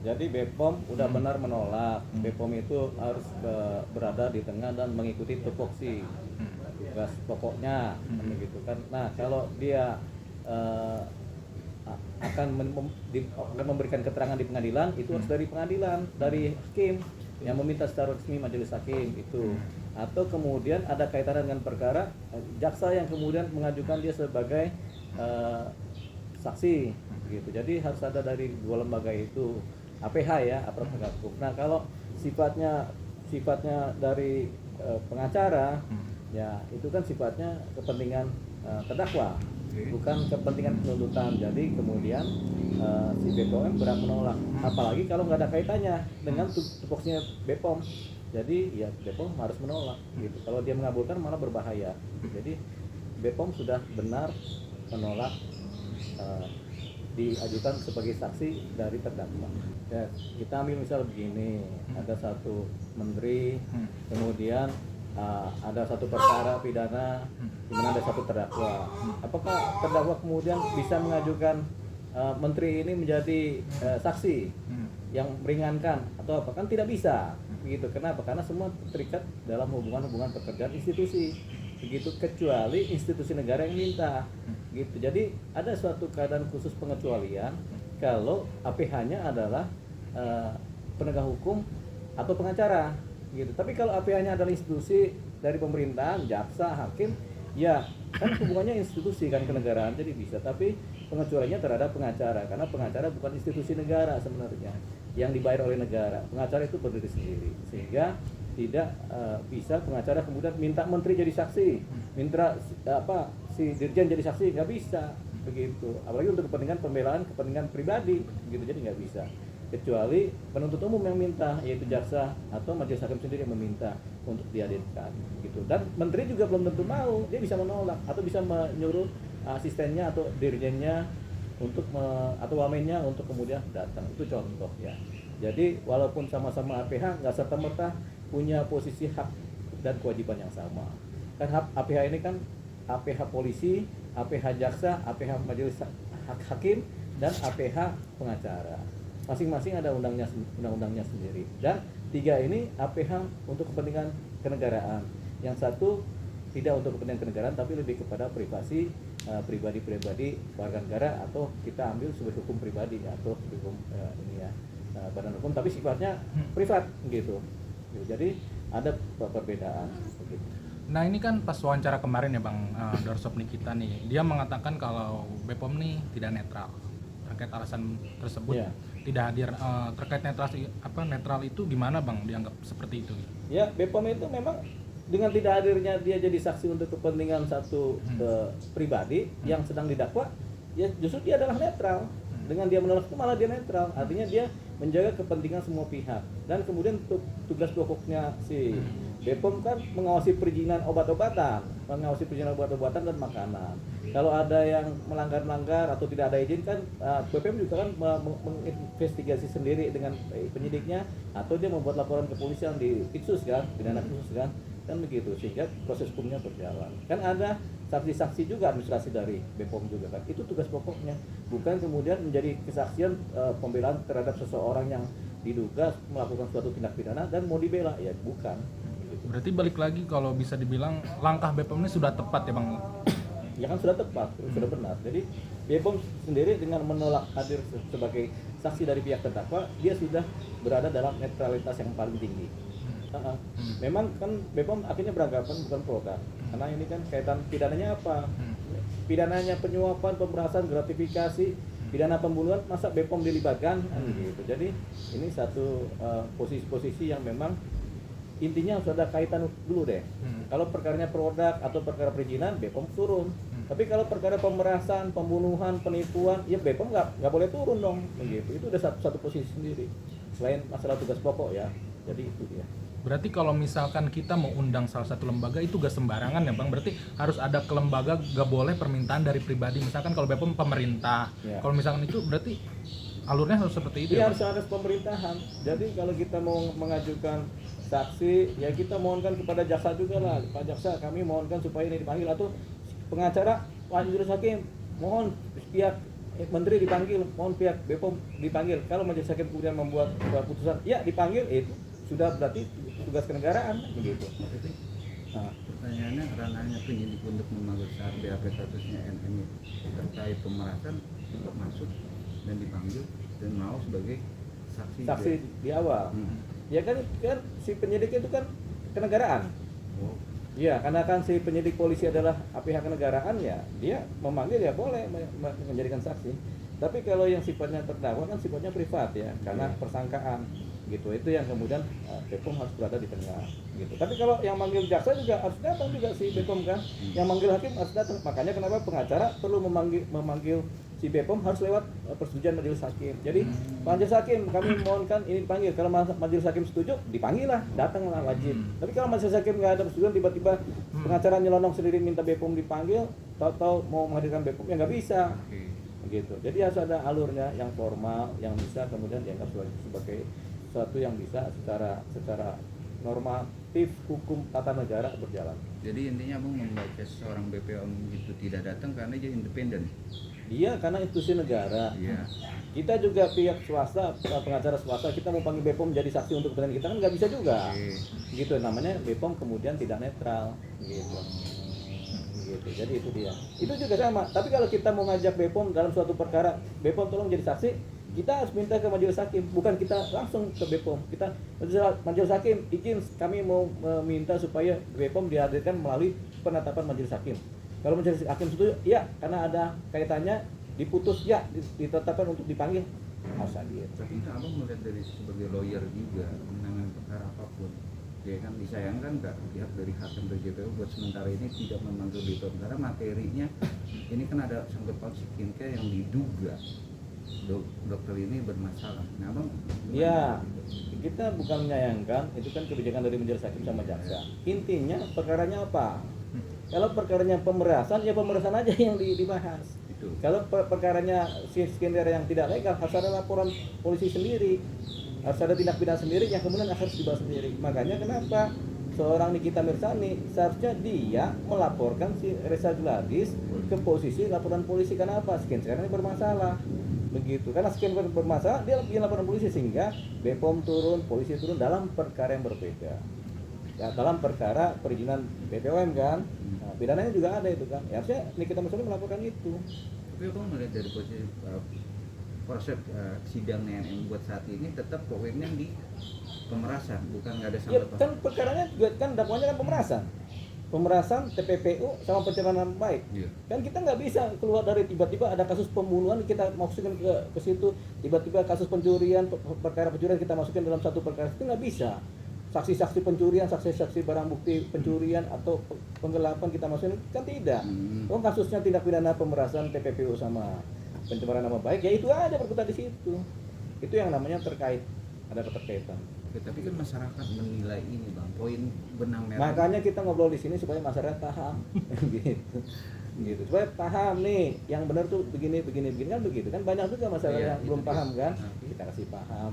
Jadi BPOM udah benar menolak. Hmm. BPOM itu harus berada di tengah dan mengikuti tupoksi tugas pokoknya, begitu kan. Nah, kalau dia eh, akan memberikan keterangan di pengadilan, itu harus dari pengadilan, dari hakim yang meminta secara resmi majelis hakim itu. Atau kemudian ada kaitan dengan perkara jaksa yang kemudian mengajukan dia sebagai eh, saksi gitu. Jadi harus ada dari dua lembaga itu, APH ya, aparat penegak hukum. Nah, kalau sifatnya dari pengacara ya, itu kan sifatnya kepentingan terdakwa, bukan kepentingan penuntutan. Jadi kemudian si BPOM berat menolak, apalagi kalau nggak ada kaitannya dengan tupoksinya BPOM. Jadi ya BPOM harus menolak gitu. Kalau dia mengabulkan malah berbahaya. Jadi BPOM sudah benar menolak diajukan sebagai saksi dari terdakwa. Ya, kita ambil misal begini, ada satu menteri, kemudian ada satu perkara pidana di mana ada satu terdakwa. Apakah terdakwa kemudian bisa mengajukan menteri ini menjadi saksi yang meringankan atau apa? Kan tidak bisa. Begitu. Kenapa? Karena semua terikat dalam hubungan pekerjaan institusi. Begitu, kecuali institusi negara yang minta. Gitu. Jadi ada suatu keadaan khusus pengecualian kalau APH-nya adalah penegak hukum atau pengacara gitu. Tapi kalau APH-nya adalah institusi dari pemerintahan, jaksa, hakim, ya kan hubungannya institusi kan kenegaraan, jadi bisa. Tapi pengecualiannya terhadap pengacara, karena pengacara bukan institusi negara sebenarnya yang dibayar oleh negara. Pengacara itu berdiri sendiri, sehingga tidak bisa pengacara kemudian minta menteri jadi saksi, minta si dirjen jadi saksi, nggak bisa begitu. Apalagi untuk kepentingan pembelaan, kepentingan pribadi gitu, jadi nggak bisa. Kecuali penuntut umum yang minta, yaitu jaksa atau majelis hakim sendiri yang meminta untuk dihadirkan gitu. Dan menteri juga belum tentu mau, dia bisa menolak atau bisa menyuruh asistennya atau dirjennya untuk atau wamennya untuk kemudian datang. Itu contoh ya. Jadi walaupun sama-sama APH, nggak serta-merta punya posisi hak dan kewajiban yang sama. Kan APH ini kan APH polisi, APH jaksa, APH majelis hakim, dan APH pengacara. Masing-masing ada undang-undangnya sendiri. Dan tiga ini APH untuk kepentingan kenegaraan. Yang satu tidak untuk kepentingan kenegaraan, tapi lebih kepada privasi pribadi-pribadi warga negara, atau kita ambil sebagai hukum pribadi atau hukum ini ya, badan hukum, tapi sifatnya privat gitu. Jadi ada perbedaan. Begitu. Nah ini kan pas wawancara kemarin ya Bang Dorsop Nikita nih, dia mengatakan kalau BPOM nih tidak netral terkait alasan tersebut. Ya. Tidak hadir terkait netral itu gimana Bang dianggap seperti itu? Ya, BPOM itu memang dengan tidak hadirnya dia jadi saksi untuk kepentingan satu pribadi yang sedang didakwa, ya justru dia adalah netral. Dengan dia menolak itu malah dia netral, artinya dia menjaga kepentingan semua pihak. Dan kemudian tugas pokoknya si BPOM kan mengawasi perizinan obat-obatan, dan makanan. Kalau ada yang melanggar atau tidak ada izin kan BPOM juga kan menginvestigasi sendiri dengan penyidiknya, atau dia membuat laporan ke polisian di Itsus kan, pidana khusus kan begitu, sehingga proses hukumnya berjalan. Kan ada saksi-saksi juga administrasi dari BPOM juga kan, itu tugas pokoknya, bukan kemudian menjadi kesaksian pembelaan terhadap seseorang yang diduga melakukan suatu tindak pidana dan mau dibela, ya bukan. Berarti balik lagi kalau bisa dibilang langkah BPOM ini sudah tepat ya Bang? Ya kan sudah tepat, sudah benar. Jadi BPOM sendiri dengan menolak hadir sebagai saksi dari pihak terdakwa, dia sudah berada dalam netralitas yang paling tinggi. Memang kan BPOM akhirnya beranggapan bukan produk, karena ini kan kaitan pidananya apa? Pidananya penyuapan, pemerasan, gratifikasi, pidana pembunuhan, masa BPOM dilibatkan? Gitu. Jadi ini satu posisi-posisi yang memang intinya harus ada kaitan dulu deh. Kalau perkaranya produk atau perkara perizinan, BPOM turun. Tapi kalau perkara pemerasan, pembunuhan, penipuan, ya BPOM nggak boleh turun dong. Begitu. Itu udah satu posisi sendiri. Selain masalah tugas pokok ya. Jadi itu dia. Berarti kalau misalkan kita mau undang salah satu lembaga itu gak sembarangan ya Bang? Berarti harus ada ke lembaga, gak boleh permintaan dari pribadi. Misalkan kalau BPOM pemerintah, kalau misalkan itu berarti alurnya harus seperti itu. Iya, harus ada pemerintahan. Jadi kalau kita mau mengajukan saksi, ya kita mohonkan kepada jaksa juga lah. Pak Jaksa, kami mohonkan supaya ini dipanggil, atau pengacara, Pak Majelis Hakim, mohon pihak menteri dipanggil, mohon pihak BPOM dipanggil. Kalau majelis hakim kemudian membuat keputusan, ya dipanggil, itu sudah berarti tugas kenegaraan begitu. Nah, pertanyaannya ranahnya penyidik untuk memanggil saat BAP kasusnya NM terkait pemerasan untuk masuk dan dipanggil dan mau sebagai saksi di awal. Ya kan si penyidik itu kan kenegaraan. Oh. Iya, karena kan si penyidik polisi adalah pihak kenegaraan, ya dia memanggil ya boleh menjadikan saksi. Tapi kalau yang sifatnya terdakwa kan sifatnya privat ya, karena persangkaan gitu. Itu yang kemudian BPOM harus berada di tengah gitu. Tapi kalau yang manggil jaksa juga harus datang juga si BPOM kan. Yang manggil hakim harus datang. Makanya kenapa pengacara perlu memanggil si BPOM harus lewat persetujuan majelis hakim. Jadi majelis hakim kami mohonkan ini dipanggil. Kalau majelis hakim setuju, dipanggil lah, datanglah wajib. Tapi kalau majelis hakim nggak ada persetujuan, tiba-tiba pengacara nyelonong sendiri minta BPOM dipanggil, tahu-tahu mau menghadirkan BPOM ya nggak bisa. Gitu. Jadi harus ada alurnya yang formal, yang bisa kemudian dianggap sebagai sesuatu yang bisa secara normatif hukum tata negara berjalan. Jadi intinya Abang membaca seorang BPOM itu tidak datang karena dia independen. Iya, karena institusi negara. Iya. Kita juga pihak swasta, pengacara swasta, kita mau panggil BPOM jadi saksi untuk kepentingan kita kan nggak bisa juga. Gitu, namanya BPOM kemudian tidak netral. Gitu. Jadi itu dia. Itu juga sama. Tapi kalau kita mau ngajak BPOM dalam suatu perkara, BPOM tolong jadi saksi, kita harus minta ke majelis hakim, bukan kita langsung ke BPOM. Kita majelis hakim izin, kami mau meminta supaya BPOM dihadirkan melalui penetapan majelis hakim. Kalau majelis hakim setuju, ya, karena ada kaitannya, diputus, ya, ditetapkan untuk dipanggil, harus hadir. Tapi kan Abang melihat dari sebagai lawyer juga menangani perkara apapun, ya kan disayangkan nggak pihak dari hakim dari JPU buat sementara ini tidak memanggil BPOM karena materinya ini kan ada sangkut paut skincare yang diduga dokter ini bermasalah. Nah, Abang ya, kita bukan menyayangkan, itu kan kebijakan dari majelis hakim sama jaksa. Intinya perkaranya apa? Kalau perkaranya pemerasan, ya pemerasan aja yang dibahas. itu. Kalau perkaranya skincare yang tidak legal, harus ada laporan polisi sendiri, harus ada tindak pidana sendiri yang kemudian harus dibahas sendiri. Makanya kenapa seorang Nikita Mirzani seharusnya dia melaporkan si Reza Gladys ke posisi laporan polisi. Kenapa? Skincare ini bermasalah. Begitu, karena skincare bermasalah, dia bikin laporan polisi sehingga BPOM turun, polisi turun dalam perkara yang berbeda. Ya, dalam perkara perizinan BPOM kan, nah, pidananya juga ada itu kan. Ya, harusnya Nikita Mirzani melaporkan itu. Tapi Abang melihat dari posisi proses sidang yang buat saat ini tetap poinnya di pemerasan, bukan nggak ada Ya sangkut kan perkaranya juga kan dakwaannya kan pemerasan TPPU sama pencemaran nama baik. Iya. Kan kita nggak bisa keluar dari tiba-tiba ada kasus pembunuhan kita masukin ke situ, tiba-tiba kasus pencurian, perkara pencurian kita masukin dalam satu perkara, itu nggak bisa. Saksi-saksi pencurian, saksi-saksi barang bukti pencurian atau penggelapan kita masukin kan tidak. Oh, kasusnya tindak pidana pemerasan TPPU sama pencemaran nama baik, ya itu aja berkutat di situ. Itu yang namanya terkait, ada keterkaitan. Oke, tapi kan masyarakat menilai ini Bang, poin benang merah. Makanya kita ngobrol di sini supaya masyarakat paham, gitu. Supaya paham nih, yang benar tuh begini kan begitu kan, banyak juga masyarakat Iya, yang belum itu paham dia. kan, kita kasih paham.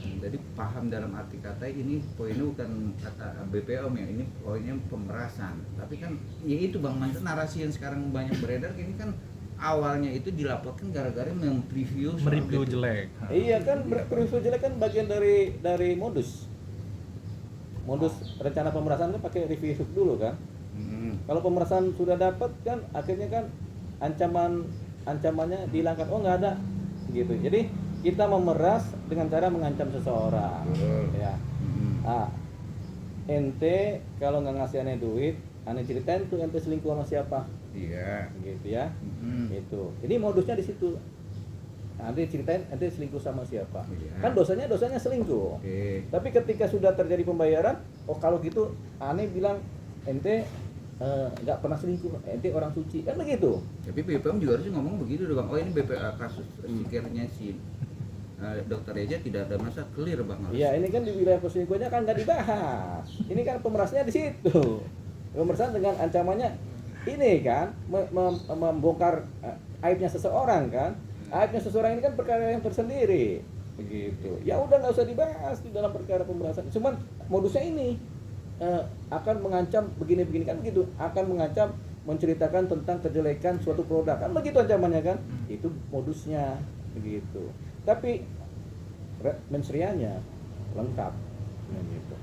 Jadi paham dalam arti kata ini poinnya bukan kata BPOM ya, ini poinnya pemerasan. Tapi kan ya itu Bang, maksud narasi yang sekarang banyak beredar ini kan awalnya itu dilaporkan gara-gara mereview jelek. Iya kan, review jelek kan bagian dari modus rencana pemerasan kan pakai review dulu kan. Kalau pemerasan sudah dapat kan akhirnya kan ancamannya dihilangkan, oh nggak ada gitu. Jadi kita memeras dengan cara mengancam seseorang. Ya. Ente kalau nggak ngasih aneh duit, aneh ceritain tuh ente selingkuh sama siapa. Iya. Gitu ya. Itu. Ini modusnya di situ. Nanti ceritain ente selingkuh sama siapa. Iya. Kan dosanya selingkuh. Oke. Tapi ketika sudah terjadi pembayaran, oh kalau gitu aneh bilang ente nggak pernah selingkuh, ente orang suci, kan begitu. Tapi BPOM juga harusnya ngomong begitu dong Bang. Oh ini BPA kasus skincare-nya si dokter Reza tidak ada masa clear Bang. Iya, ini kan di wilayah perselingkuhannya kan nggak dibahas. Ini kan pemerasnya di situ. Pemerasan dengan ancamannya ini kan membongkar aibnya seseorang kan. Aibnya seseorang ini kan perkara yang tersendiri. Begitu. Ya udah nggak usah dibahas di dalam perkara pemerasan. Cuman modusnya ini akan mengancam begini kan begitu, akan mengancam menceritakan tentang kejelekan suatu produk, kan begitu ancamannya kan? Itu modusnya begitu. Tapi mensrianya lengkap gitu.